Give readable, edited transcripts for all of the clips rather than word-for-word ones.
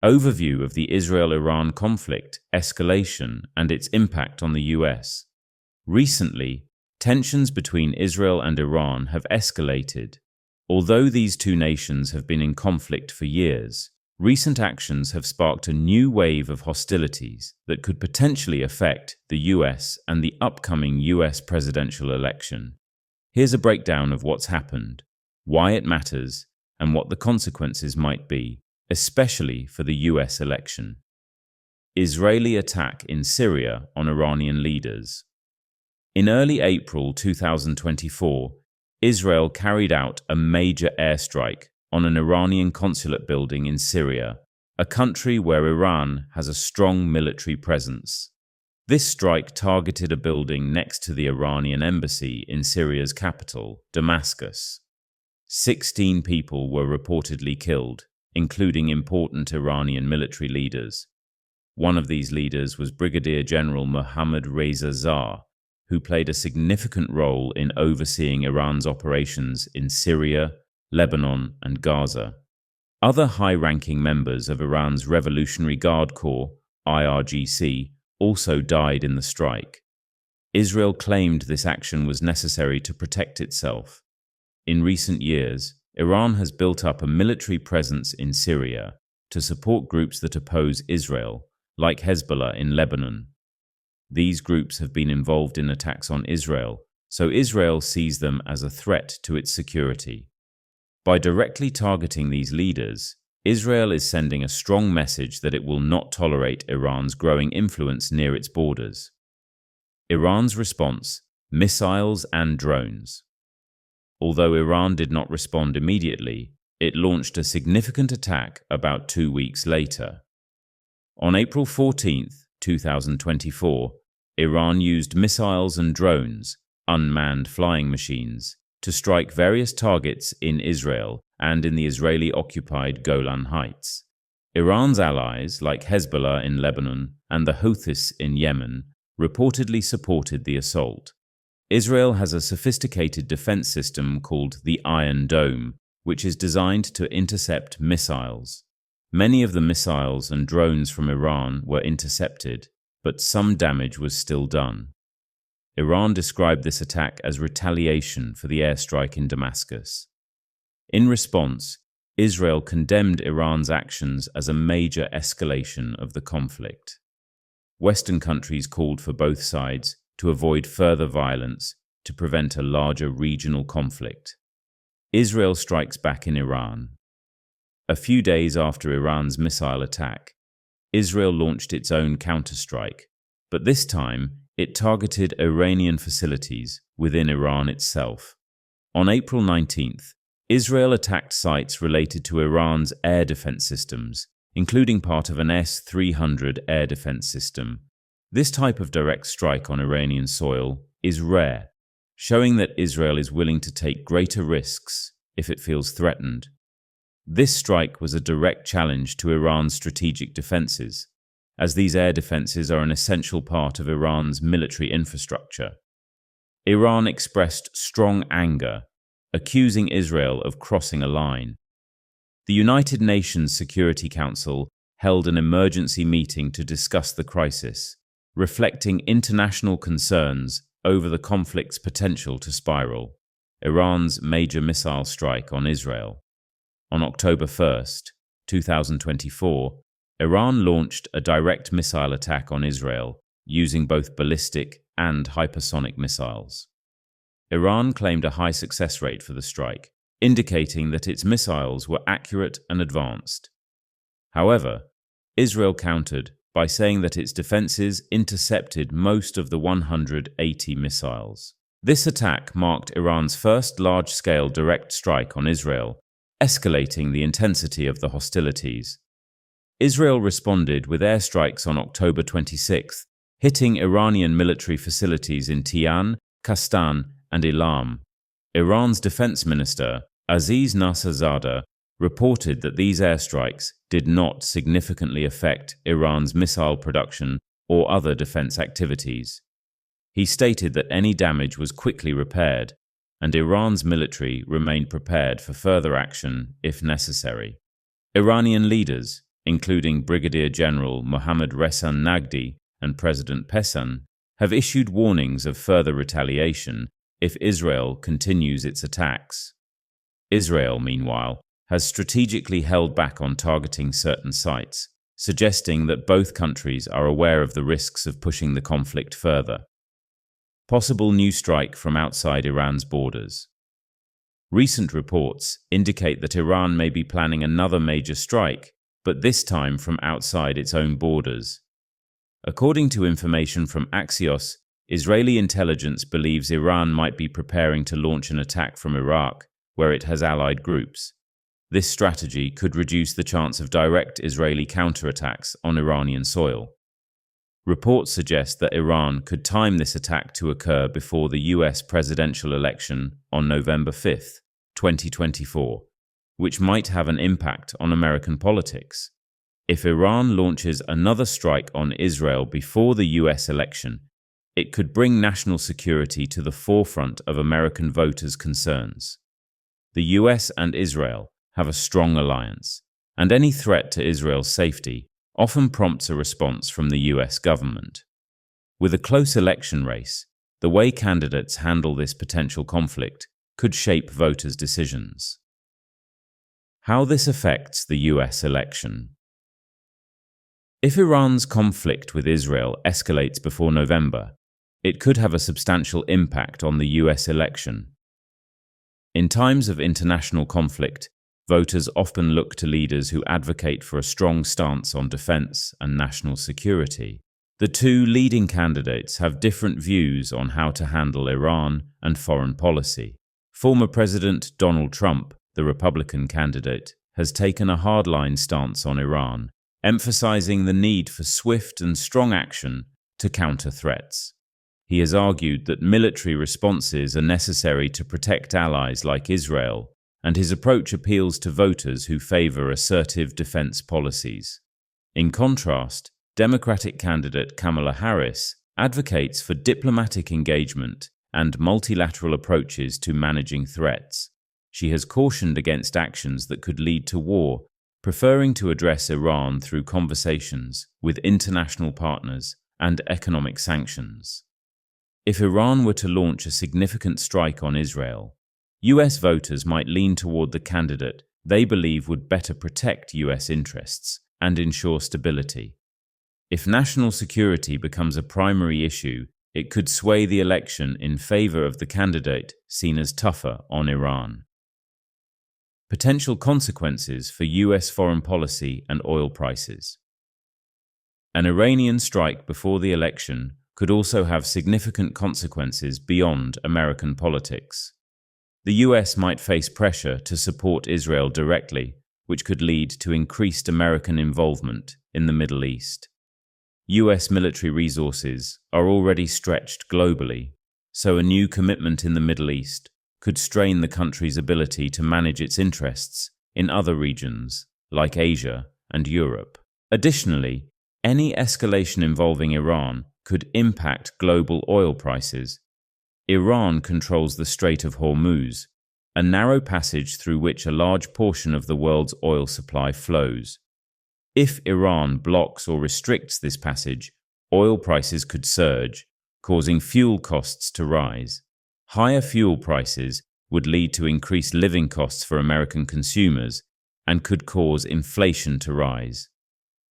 Overview of the Israel-Iran conflict, escalation, and its impact on the US. Recently, tensions between Israel and Iran have escalated. Although these two nations have been in conflict for years, recent actions have sparked a new wave of hostilities that could potentially affect the US and the upcoming US presidential election. Here's a breakdown of what's happened, why it matters, and what the consequences might be, especially for the US election. Israeli attack in Syria on Iranian leaders. In early April 2024, Israel carried out a major airstrike on an Iranian consulate building in Syria, a country where Iran has a strong military presence. This strike targeted a building next to the Iranian embassy in Syria's capital, Damascus. 16 people were reportedly killed, including important Iranian military leaders. One of these leaders was Brigadier General Mohammad Reza Shah, who played a significant role in overseeing Iran's operations in Syria, Lebanon, and Gaza. Other high-ranking members of Iran's Revolutionary Guard Corps, IRGC, also died in the strike. Israel claimed this action was necessary to protect itself. In recent years, Iran has built up a military presence in Syria to support groups that oppose Israel, like Hezbollah in Lebanon. These groups have been involved in attacks on Israel, so Israel sees them as a threat to its security. By directly targeting these leaders, Israel is sending a strong message that it will not tolerate Iran's growing influence near its borders. Iran's response: missiles and drones. Although Iran did not respond immediately, it launched a significant attack about 2 weeks later. On April 14, 2024, Iran used missiles and drones, unmanned flying machines, to strike various targets in Israel and in the Israeli-occupied Golan Heights. Iran's allies, like Hezbollah in Lebanon and the Houthis in Yemen, reportedly supported the assault. Israel has a sophisticated defense system called the Iron Dome, which is designed to intercept missiles. Many of the missiles and drones from Iran were intercepted, but some damage was still done. Iran described this attack as retaliation for the airstrike in Damascus. In response, Israel condemned Iran's actions as a major escalation of the conflict. Western countries called for both sides to avoid further violence to prevent a larger regional conflict. Israel strikes back in Iran. A few days after Iran's missile attack, Israel launched its own counterstrike, but this time it targeted Iranian facilities within Iran itself. On April 19th, Israel attacked sites related to Iran's air defense systems, including part of an S-300 air defense system. This type of direct strike on Iranian soil is rare, showing that Israel is willing to take greater risks if it feels threatened. This strike was a direct challenge to Iran's strategic defenses, as these air defenses are an essential part of Iran's military infrastructure. Iran expressed strong anger, accusing Israel of crossing a line. The United Nations Security Council held an emergency meeting to discuss the crisis, reflecting international concerns over the conflict's potential to spiral. Iran's major missile strike on Israel. On October 1, 2024, Iran launched a direct missile attack on Israel using both ballistic and hypersonic missiles. Iran claimed a high success rate for the strike, indicating that its missiles were accurate and advanced. However, Israel countered by saying that its defenses intercepted most of the 180 missiles. This attack marked Iran's first large-scale direct strike on Israel, escalating the intensity of the hostilities. Israel responded with airstrikes on October 26, hitting Iranian military facilities in Tian, Kastan, and Ilam. Iran's defense minister, Aziz Nasserzadeh, reported that these airstrikes did not significantly affect Iran's missile production or other defense activities. He stated that any damage was quickly repaired, and Iran's military remained prepared for further action if necessary. Iranian leaders, including Brigadier General Mohammad Reza Nagdi and President Pesan, have issued warnings of further retaliation if Israel continues its attacks. Israel, meanwhile, has strategically held back on targeting certain sites, suggesting that both countries are aware of the risks of pushing the conflict further. Possible new strike from outside Iran's borders. Recent reports indicate that Iran may be planning another major strike, but this time from outside its own borders. According to information from Axios, Israeli intelligence believes Iran might be preparing to launch an attack from Iraq, where it has allied groups. This strategy could reduce the chance of direct Israeli counterattacks on Iranian soil. Reports suggest that Iran could time this attack to occur before the US presidential election on November 5, 2024, which might have an impact on American politics. If Iran launches another strike on Israel before the US election, it could bring national security to the forefront of American voters' concerns. The US and Israel have a strong alliance, and any threat to Israel's safety often prompts a response from the US government. With a close election race, the way candidates handle this potential conflict could shape voters' decisions. How this affects the US election. If Iran's conflict with Israel escalates before November, it could have a substantial impact on the US election. In times of international conflict, voters often look to leaders who advocate for a strong stance on defense and national security. The two leading candidates have different views on how to handle Iran and foreign policy. Former President Donald Trump, the Republican candidate, has taken a hardline stance on Iran, emphasizing the need for swift and strong action to counter threats. He has argued that military responses are necessary to protect allies like Israel, and his approach appeals to voters who favor assertive defense policies. In contrast, Democratic candidate Kamala Harris advocates for diplomatic engagement and multilateral approaches to managing threats. She has cautioned against actions that could lead to war, preferring to address Iran through conversations with international partners and economic sanctions. If Iran were to launch a significant strike on Israel, US voters might lean toward the candidate they believe would better protect US interests and ensure stability. If national security becomes a primary issue, it could sway the election in favor of the candidate seen as tougher on Iran. Potential consequences for US foreign policy and oil prices. An Iranian strike before the election could also have significant consequences beyond American politics. The US might face pressure to support Israel directly, which could lead to increased American involvement in the Middle East. US military resources are already stretched globally, so a new commitment in the Middle East could strain the country's ability to manage its interests in other regions, like Asia and Europe. Additionally, any escalation involving Iran could impact global oil prices. Iran controls the Strait of Hormuz, a narrow passage through which a large portion of the world's oil supply flows. If Iran blocks or restricts this passage, oil prices could surge, causing fuel costs to rise. Higher fuel prices would lead to increased living costs for American consumers and could cause inflation to rise.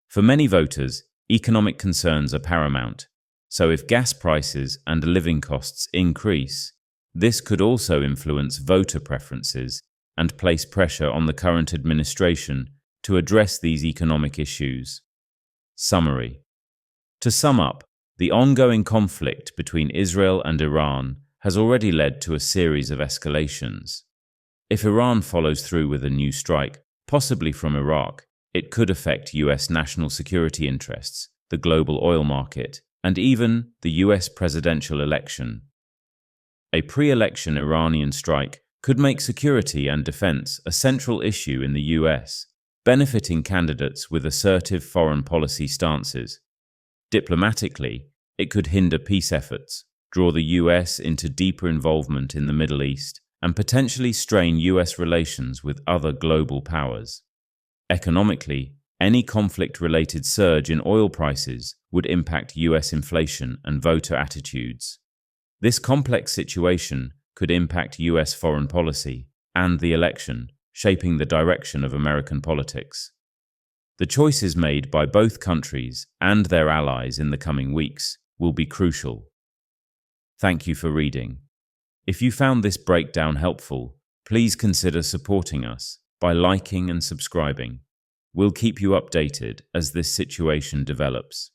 For many voters, economic concerns are paramount, so if gas prices and living costs increase, this could also influence voter preferences and place pressure on the current administration to address these economic issues. Summary. To sum up, the ongoing conflict between Israel and Iran has already led to a series of escalations. If Iran follows through with a new strike, possibly from Iraq, it could affect US national security interests, the global oil market, and even the US presidential election. A pre-election Iranian strike could make security and defense a central issue in the US, benefiting candidates with assertive foreign policy stances. Diplomatically, it could hinder peace efforts, draw the US into deeper involvement in the Middle East, and potentially strain US relations with other global powers. Economically, Any conflict-related surge in oil prices would impact US inflation and voter attitudes. This complex situation could impact US foreign policy and the election, shaping the direction of American politics. The choices made by both countries and their allies in the coming weeks will be crucial. Thank you for reading. If you found this breakdown helpful, please consider supporting us by liking and subscribing. We'll keep you updated as this situation develops.